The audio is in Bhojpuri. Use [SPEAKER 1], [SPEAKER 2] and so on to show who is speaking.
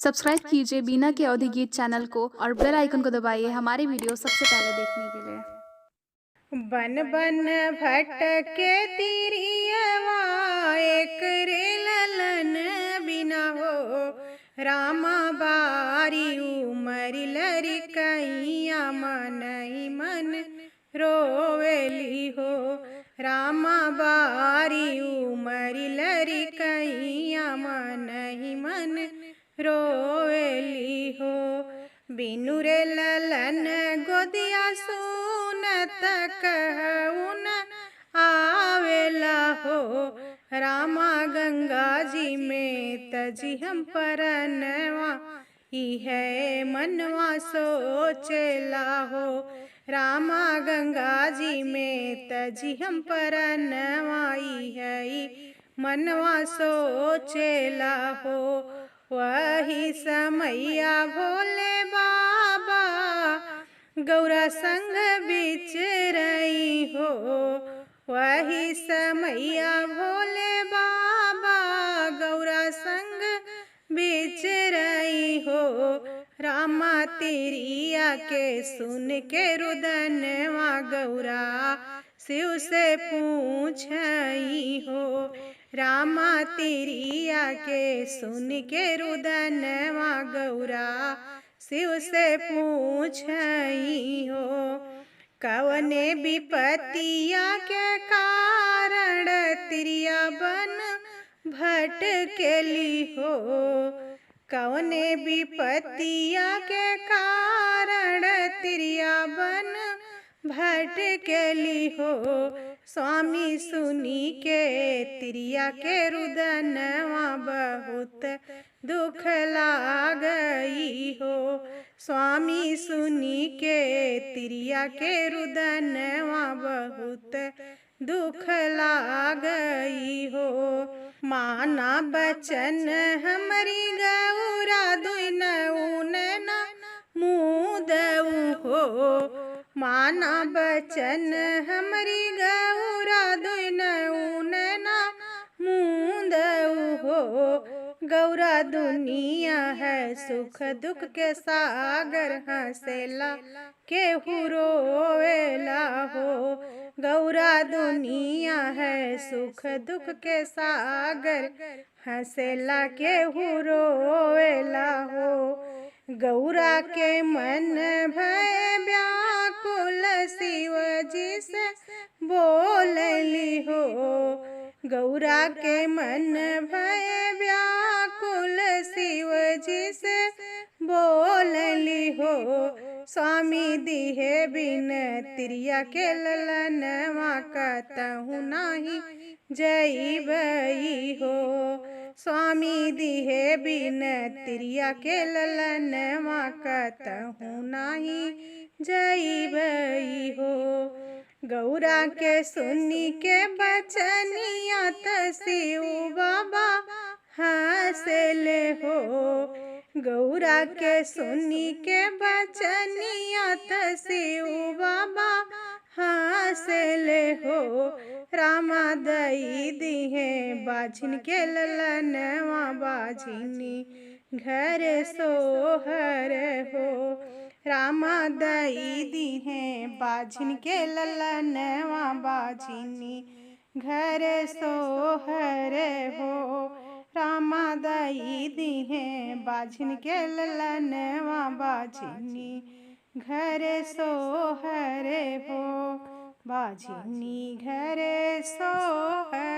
[SPEAKER 1] सब्सक्राइब कीजिए बीना के अवधि गीत चैनल को और बेल आइकन को दबाइए हमारी वीडियो सबसे पहले देखने के लिए।
[SPEAKER 2] बन बन भटके तिरियवा एक रे ललन बिना हो रामा बारी उमर लरिकैया मन ही मन रोवेली हो रामा बारी उमर लरिकैया मन ही मन रोवेली हो बिनु रे ललन गोदिया सुनत कहून आवेला हो रामा गंगा जी में तजी हम परनवा ही है मनवा सोचेला हो रामा गंगा जी में तजी हम परनवा ही है मनवा सोचेला हो वही समैया भोले बाबा गौरा संग बिच रही हो वही समैया भोले बाबा गौरा संग बिच रही हो रामा तिरिया के सुन के रुदनवा गौरा शिव से पूछई हो रामा तिरिया के सुन के रुदनवा गौरा शिव से पूछई हो कवने विपतिया के कारण तिरिया बन भटकेली हो कवने विपतिया के कारण तिरिया बन भटकेली हो स्वामी सुनी के तिरिया के रुदनवा बहुत दुख लागई हो स्वामी सुनी के तिरिया के रुदनवा बहुत दुख लागई हो माना बचन हमरी गौरा दुइन ना मुदऊ हो माना बचन हमरी गौरा दुइन ना मुदऊ हो गौरा दुनिया है सुख दुख के सागर हंसेला के रोवेला हो गौरा दुनिया है सुख दुख के सागर हंसेला के रोवेला हो गौरा के मन भय व्याकुल शिव जी से बोलली हो गौरा के मन भय व्याकुल शिव जी से बोलली हो स्वामी दिहे बिन तिरिया के ललनवा कतहु नाही जईबई हो स्वामी दिहे बिन तिरिया के ललनवा कतहु नाही जईबई हो गौरा के सुनी के बचनिया शिव बाबा हंसले हो गौरा के सुनी के बचनिया शिव बाबा हंसले हो रामा दई दिहे बाझिन के ललनवा बाझिनी घर सोहर हो रामा दई दिहे बाझिन के ललनवा बाझिनी घर सोहर हो रामा दई दिहे बाझिन के ललनवा बाझिनी घर सोहर हो बाझिनी घर सोहर